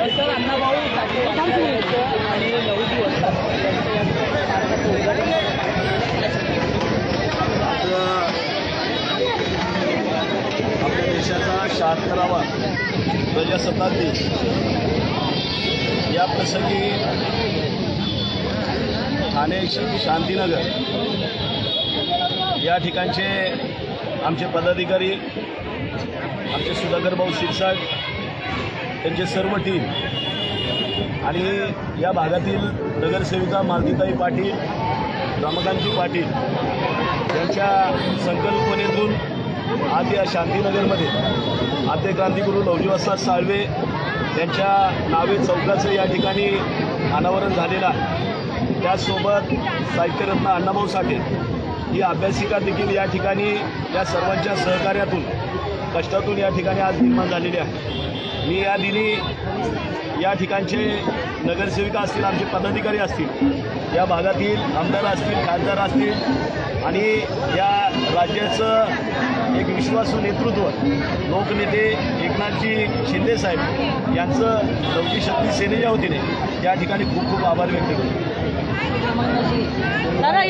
Sir Annabhau Sathe आणि लहुजी वस्ताद त्यांचं या स्मारकाचं उद्घाटन आपल्या देशाचा 76वा प्रजासत्ताक दिन या प्रसंगी ठाणे शांतीनगर या ठिकाणचे आमचे पदाधिकारी, आमचे सुधाकर भाऊ शिरसाट, त्यांचे सर्व टीम आणि या भागातील नगरसेविका मालतीताई पाटील, रमाकांती पाटील यांच्या संकल्पनेतून आज या शांतीनगरमध्ये आद्य क्रांतिगुरू लहुजी वस्ताद साळवे यांच्या नावे चौकाचं या ठिकाणी अनावरण झालेलं आहे. त्याचसोबत साहित्यरत्न अण्णाभाऊ साठे ही अभ्यासिका देखील या ठिकाणी या सर्वांच्या सहकार्यातून, कष्टातून या ठिकाणी आज निर्माण झालेली आहे. मी या दिनी या ठिकाणचे नगरसेविका असतील, आमचे पदाधिकारी असतील, या भागातील आमदार असतील, खासदार असतील आणि या राज्याचं एक विश्वासू नेतृत्व लोकनेते एकनाथजी शिंदेसाहेब यांचं लहुजी शक्ती सेनेच्या वतीने या ठिकाणी खूप खूप आभार व्यक्त करतो. दादा